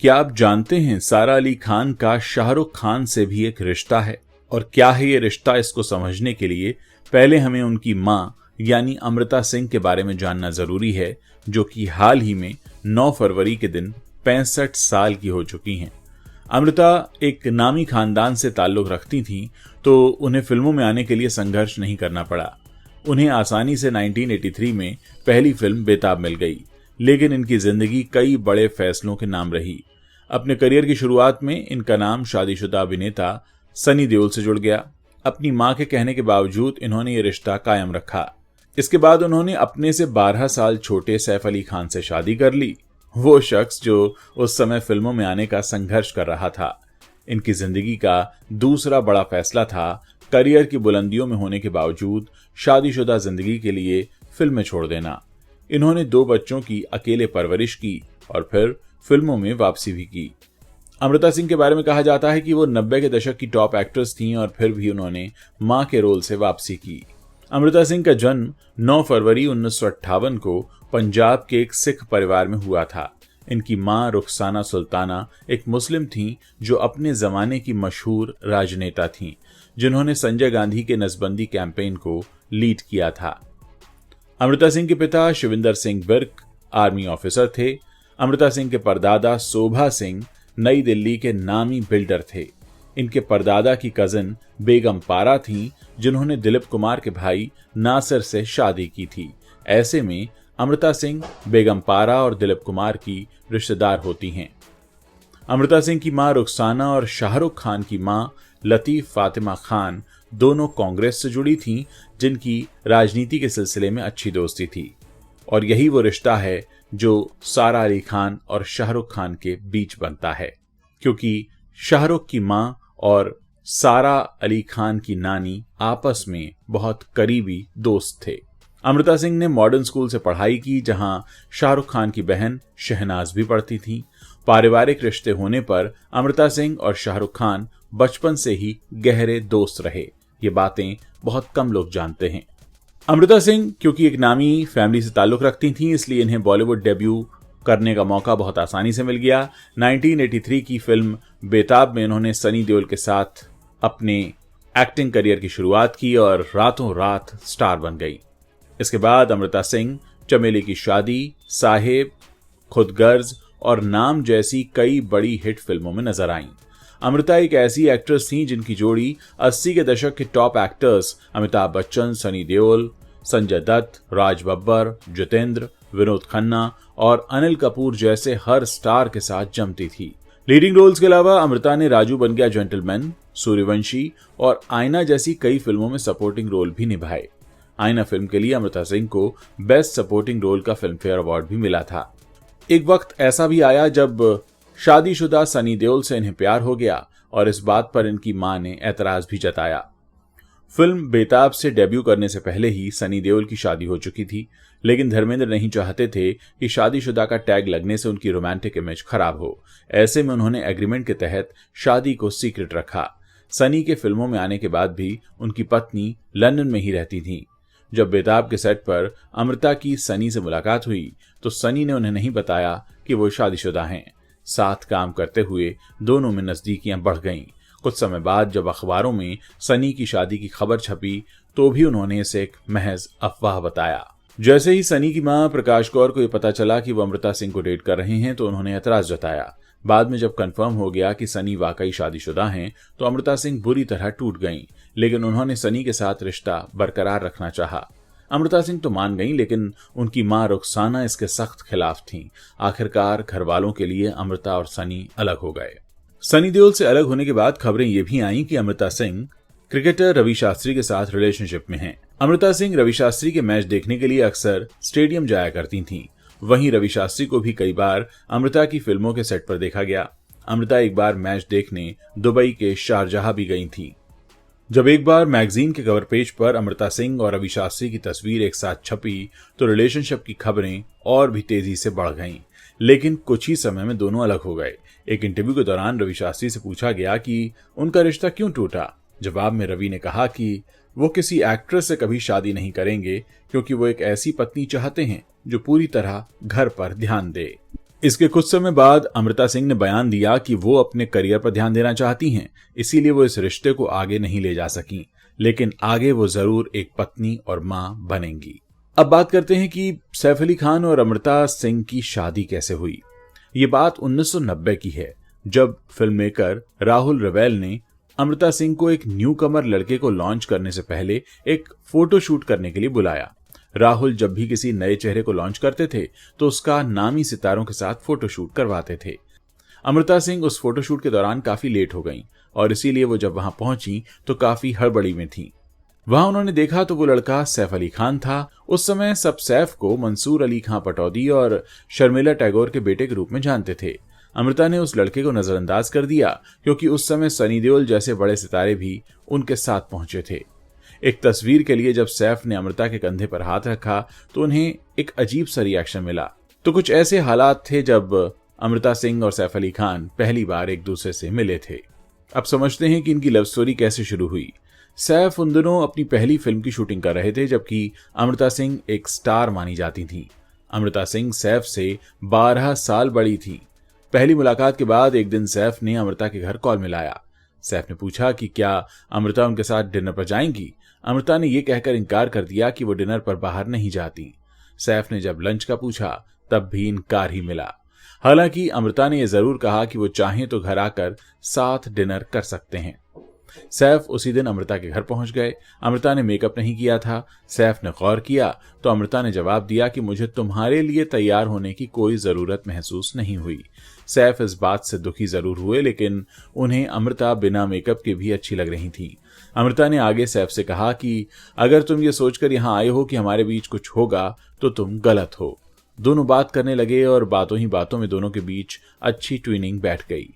क्या आप जानते हैं सारा अली खान का शाहरुख खान से भी एक रिश्ता है? और क्या है ये रिश्ता, इसको समझने के लिए पहले हमें उनकी मां यानी अमृता सिंह के बारे में जानना जरूरी है, जो कि हाल ही में 9 फरवरी के दिन 65 साल की हो चुकी हैं। अमृता एक नामी खानदान से ताल्लुक रखती थीं, तो उन्हें फिल्मों में आने के लिए संघर्ष नहीं करना पड़ा। उन्हें आसानी से 1983 में पहली फिल्म बेताब मिल गई, लेकिन इनकी जिंदगी कई बड़े फैसलों के नाम रही। अपने करियर की शुरुआत में इनका नाम शादीशुदा अभिनेता सनी देओल से जुड़ गया। अपनी मां के कहने के बावजूद इन्होंने ये रिश्ता कायम रखा। इसके बाद उन्होंने अपने से 12 साल छोटे सैफ अली खान से शादी कर ली, वो शख्स जो उस समय फिल्मों में आने का संघर्ष कर रहा था। इनकी जिंदगी का दूसरा बड़ा फैसला था करियर की बुलंदियों में होने के बावजूद शादीशुदा जिंदगी के लिए फिल्में छोड़ देना। इन्होंने 2 बच्चों की अकेले परवरिश की और फिर फिल्मों में वापसी भी की। अमृता सिंह के बारे में कहा जाता है कि वो 90 के दशक की टॉप एक्ट्रेस थीं और फिर भी उन्होंने मां के रोल से वापसी की। अमृता सिंह का जन्म 9 फरवरी 1958 को पंजाब के एक सिख परिवार में हुआ था। इनकी मां रुखसाना सुल्ताना एक मुस्लिम थीं जो अपने जमाने की मशहूर राजनेता थीं, जिन्होंने संजय गांधी के नसबंदी कैंपेन को लीड किया था। अमृता सिंह के पिता शिविंदर सिंह बिर्क आर्मी ऑफिसर थे। अमृता सिंह के परदादा शोभा सिंह नई दिल्ली के नामी बिल्डर थे। इनके परदादा की कजिन बेगम पारा थीं, जिन्होंने दिलीप कुमार के भाई नासिर से शादी की थी। ऐसे में अमृता सिंह बेगम पारा और दिलीप कुमार की रिश्तेदार होती हैं। अमृता सिंह की मां रुखसाना और शाहरुख खान की मां लतीफ फातिमा खान दोनों कांग्रेस से जुड़ी थीं, जिनकी राजनीति के सिलसिले में अच्छी दोस्ती थी। और यही वो रिश्ता है जो सारा अली खान और शाहरुख खान के बीच बनता है, क्योंकि शाहरुख की मां और सारा अली खान की नानी आपस में बहुत करीबी दोस्त थे। अमृता सिंह ने मॉडर्न स्कूल से पढ़ाई की, जहां शाहरुख खान की बहन शहनाज भी पढ़ती थी। पारिवारिक रिश्ते होने पर अमृता सिंह और शाहरुख खान बचपन से ही गहरे दोस्त रहे। ये बातें बहुत कम लोग जानते हैं। अमृता सिंह क्योंकि एक नामी फैमिली से ताल्लुक रखती थीं, इसलिए इन्हें बॉलीवुड डेब्यू करने का मौका बहुत आसानी से मिल गया। 1983 की फिल्म बेताब में इन्होंने सनी देओल के साथ अपने एक्टिंग करियर की शुरुआत की और रातों रात स्टार बन गई। इसके बाद अमृता सिंह चमेली की शादी, साहेब, खुदगर्ज और नाम जैसी कई बड़ी हिट फिल्मों में नजर आईं। अमृता एक ऐसी एक्ट्रेस थीं जिनकी जोड़ी 80 के दशक के टॉप एक्टर्स अमिताभ बच्चन, सनी देओल, संजय दत्त, राज बब्बर, जितेंद्र, विनोद खन्ना और अनिल कपूर जैसे हर स्टार के साथ जमती थी। लीडिंग रोल्स के अलावा अमृता ने राजू बन गया जेंटलमैन, सूर्यवंशी और आईना जैसी कई फिल्मों में सपोर्टिंग रोल भी निभाए। आईना फिल्म के लिए अमृता सिंह को बेस्ट सपोर्टिंग रोल का फिल्म फेयर अवार्ड भी मिला था। एक वक्त ऐसा भी आया जब शादीशुदा सनी देओल से इन्हें प्यार हो गया और इस बात पर इनकी मां ने एतराज भी जताया। फिल्म बेताब से डेब्यू करने से पहले ही सनी देओल की शादी हो चुकी थी, लेकिन धर्मेंद्र नहीं चाहते थे कि शादीशुदा का टैग लगने से उनकी रोमांटिक इमेज खराब हो। ऐसे में उन्होंने एग्रीमेंट के तहत शादी को सीक्रेट रखा। सनी के फिल्मों में आने के बाद भी उनकी पत्नी लंदन में ही रहती थी। जब बेताब के सेट पर अमृता की सनी से मुलाकात हुई तो सनी ने उन्हें नहीं बताया कि वो शादीशुदा हैं। साथ काम करते हुए दोनों में नजदीकियां बढ़ गईं। कुछ समय बाद जब अखबारों में सनी की शादी की खबर छपी तो भी उन्होंने इसे एक महज अफवाह बताया। जैसे ही सनी की मां प्रकाश कौर को यह पता चला कि वो अमृता सिंह को डेट कर रहे हैं तो उन्होंने एतराज जताया। बाद में जब कंफर्म हो गया कि सनी वाकई शादीशुदा हैं तो अमृता सिंह बुरी तरह टूट गईं, लेकिन उन्होंने सनी के साथ रिश्ता बरकरार रखना चाहा। अमृता सिंह तो मान गईं, लेकिन उनकी मां रुखसाना इसके सख्त खिलाफ थीं। आखिरकार घर वालों के लिए अमृता और सनी अलग हो गए। सनी देओल से अलग होने के बाद खबरें ये भी आईं कि अमृता सिंह क्रिकेटर रवि शास्त्री के साथ रिलेशनशिप में हैं। अमृता सिंह रवि शास्त्री के मैच देखने के लिए अक्सर स्टेडियम जाया करती थीं। वहीं रवि शास्त्री को भी कई बार अमृता की फिल्मों के सेट पर देखा गया। अमृता एक बार मैच देखने दुबई के शारजाह भी गई थी। जब एक बार मैगजीन के कवर पेज पर अमृता सिंह और रवि शास्त्री की तस्वीर एक साथ छपी तो रिलेशनशिप की खबरें और भी तेजी से बढ़ गईं, लेकिन कुछ ही समय में दोनों अलग हो गए। एक इंटरव्यू के दौरान रवि शास्त्री से पूछा गया कि उनका रिश्ता क्यों टूटा। जवाब में रवि ने कहा कि वो किसी एक्ट्रेस से कभी शादी नहीं करेंगे, क्योंकि वो एक ऐसी पत्नी चाहते हैं जो पूरी तरह घर पर ध्यान दे। इसके कुछ समय बाद अमृता सिंह ने बयान दिया कि वो अपने करियर पर ध्यान देना चाहती हैं, इसीलिए वो इस रिश्ते को आगे नहीं ले जा सकी, लेकिन आगे वो जरूर एक पत्नी और मां बनेंगी। अब बात करते हैं कि सैफ अली खान और अमृता सिंह की शादी कैसे हुई। ये बात 1990 की है, जब फिल्म मेकर राहुल रवैल ने अमृता सिंह को एक न्यू कमर लड़के को लॉन्च करने से पहले एक फोटो शूट करने के लिए बुलाया। राहुल जब भी किसी नए चेहरे को लॉन्च करते थे तो उसका नामी सितारों के साथ फोटोशूट करवाते थे। अमृता सिंह उस फोटोशूट के दौरान काफी लेट हो गईं और इसीलिए वो जब वहां पहुंची तो काफी हड़बड़ी में थीं। वहां उन्होंने देखा तो वो लड़का सैफ अली खान था। उस समय सब सैफ को मंसूर अली खां पटौदी और शर्मिला टैगोर के बेटे के रूप में जानते थे। अमृता ने उस लड़के को नजरअंदाज कर दिया क्योंकि उस समय सनी देओल जैसे बड़े सितारे भी उनके साथ पहुंचे थे। एक तस्वीर के लिए जब सैफ ने अमृता के कंधे पर हाथ रखा तो उन्हें एक अजीब सा रिएक्शन मिला। तो कुछ ऐसे हालात थे जब अमृता सिंह और सैफ अली खान पहली बार एक दूसरे से मिले थे। अब समझते हैं कि इनकी लव स्टोरी कैसे शुरू हुई। सैफ उन दिनों अपनी पहली फिल्म की शूटिंग कर रहे थे, जबकि अमृता सिंह एक स्टार मानी जाती थी। अमृता सिंह सैफ से 12 साल बड़ी थी। पहली मुलाकात के बाद एक दिन सैफ ने अमृता के घर कॉल मिलाया। सैफ ने पूछा कि क्या अमृता उनके साथ डिनर पर जाएंगी। अमृता ने यह कहकर इनकार कर दिया कि वो डिनर पर बाहर नहीं जाती। सैफ ने जब लंच का पूछा तब भी इनकार ही मिला। हालांकि अमृता ने यह जरूर कहा कि वो चाहें तो घर आकर साथ डिनर कर सकते हैं। सैफ उसी दिन अमृता के घर पहुंच गए। अमृता ने मेकअप नहीं किया था। सैफ ने गौर किया तो अमृता ने जवाब दिया कि मुझे तुम्हारे लिए तैयार होने की कोई जरूरत महसूस नहीं हुई। सैफ इस बात से दुखी जरूर हुए, लेकिन उन्हें अमृता बिना मेकअप के भी अच्छी लग रही थी। अमृता ने आगे सैफ से कहा कि अगर तुम ये सोचकर यहां आए हो कि हमारे बीच कुछ होगा तो तुम गलत हो। दोनों बात करने लगे और बातों ही बातों में दोनों के बीच अच्छी ट्विनिंग बैठ गई।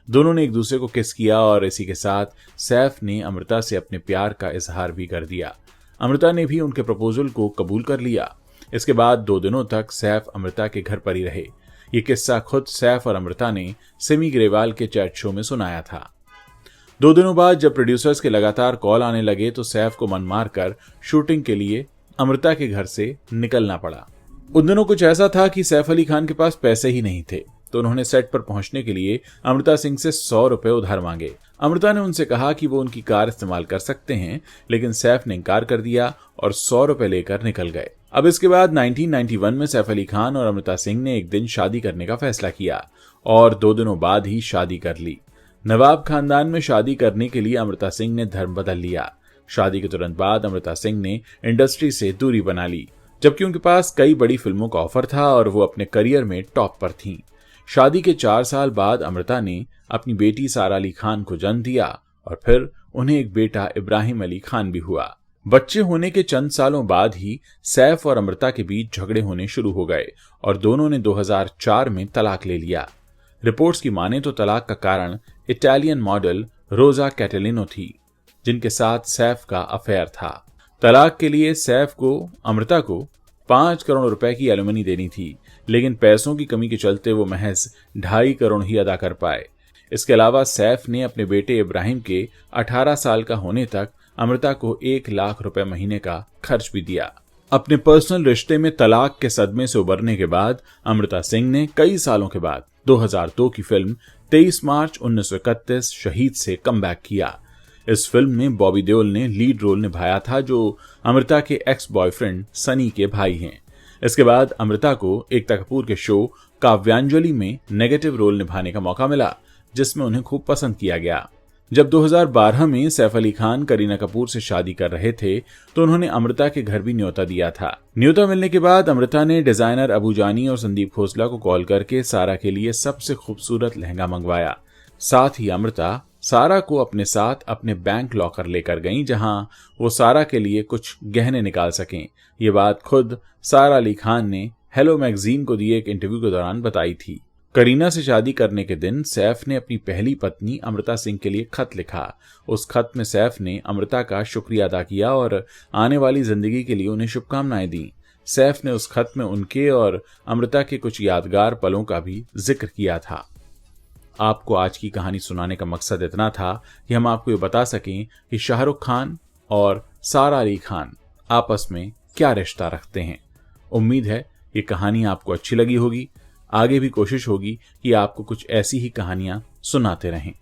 दोनों ने एक दूसरे को किस किया और इसी के साथ सैफ ने अमृता से अपने प्यार का इजहार भी कर दिया। अमृता ने भी उनके प्रपोजल को कबूल कर लिया। इसके बाद 2 दिनों तक सैफ अमृता के घर पर ही रहे। ये किस्सा खुद सैफ और अमृता ने सिमी ग्रेवाल के चैट शो में सुनाया था। 2 दिनों बाद जब प्रोड्यूसर्स के लगातार कॉल आने लगे तो सैफ को मन मारकर शूटिंग के लिए अमृता के घर से निकलना पड़ा। उन दिनों कुछ ऐसा था कि सैफ अली खान के पास पैसे ही नहीं थे, तो उन्होंने सेट पर पहुंचने के लिए अमृता सिंह से 100 रुपए उधार मांगे। अमृता ने उनसे कहा कि वो उनकी कार इस्तेमाल कर सकते हैं, लेकिन सैफ ने इनकार कर दिया और 100 रुपए लेकर निकल गए। अब इसके बाद 1991 में सैफ अली खान और अमृता सिंह ने एक दिन शादी करने का फैसला किया और 2 दिनों बाद ही शादी कर ली। नवाब खानदान में शादी करने के लिए अमृता सिंह ने धर्म बदल लिया। शादी के तुरंत बाद अमृता सिंह ने इंडस्ट्री से दूरी बना ली, जबकि उनके पास कई बड़ी फिल्मों का ऑफर था और वो अपने करियर में टॉप पर थीं। शादी के 4 साल बाद अमृता ने अपनी बेटी सारा अली खान को जन्म दिया और फिर उन्हें एक बेटा इब्राहिम अली खान भी हुआ। बच्चे होने के चंद सालों बाद ही सैफ और अमृता के बीच झगड़े होने शुरू हो गए और दोनों ने 2004 में तलाक ले लिया। रिपोर्ट्स की माने तो तलाक का कारण इटालियन मॉडल रोजा कैटेलिनो थी, जिनके साथ सैफ का अफेयर था। तलाक के लिए सैफ को अमृता को 5 करोड़ रुपए की एलिमनी देनी थी, लेकिन पैसों की कमी के चलते वो महज 2.5 करोड़ ही अदा कर पाए। इसके अलावा सैफ ने अपने बेटे इब्राहिम के 18 साल का होने तक अमृता को 1 लाख रुपए महीने का खर्च भी दिया। अपने पर्सनल रिश्ते में तलाक के सदमे से उबरने के बाद अमृता सिंह ने कई सालों के बाद 2002 की फिल्म 23 मार्च 1931 शहीद से कमबैक किया। इस फिल्म में बॉबी देओल ने लीड रोल निभाया था, जो अमृता के एक्स बॉयफ्रेंड सनी के भाई हैं। इसके बाद अमृता को एकता कपूर के शो काव्यांजलि में नेगेटिव रोल निभाने का मौका मिला, जिसमें उन्हें खूब पसंद किया गया। जब 2012 में सैफ अली खान करीना कपूर से शादी कर रहे थे तो उन्होंने अमृता के घर भी न्योता दिया था। न्योता मिलने के बाद अमृता ने डिजाइनर अबू जानी और संदीप खोसला को कॉल करके सारा के लिए सबसे खूबसूरत लहंगा मंगवाया। साथ ही अमृता सारा को अपने साथ अपने बैंक लॉकर लेकर गईं, जहां वो सारा के लिए कुछ गहने निकाल सकें। ये बात खुद सारा अली खान ने हेलो मैगजीन को दिए एक इंटरव्यू के दौरान बताई थी। करीना से शादी करने के दिन सैफ ने अपनी पहली पत्नी अमृता सिंह के लिए खत लिखा। उस खत में सैफ ने अमृता का शुक्रिया अदा किया और आने वाली जिंदगी के लिए उन्हें शुभकामनाएं दी। सैफ ने उस खत में उनके और अमृता के कुछ यादगार पलों का भी जिक्र किया था। आपको आज की कहानी सुनाने का मकसद इतना था कि हम आपको ये बता सकें कि शाहरुख खान और सारा अली खान आपस में क्या रिश्ता रखते हैं। उम्मीद है ये कहानी आपको अच्छी लगी होगी। आगे भी कोशिश होगी कि आपको कुछ ऐसी ही कहानियां सुनाते रहें।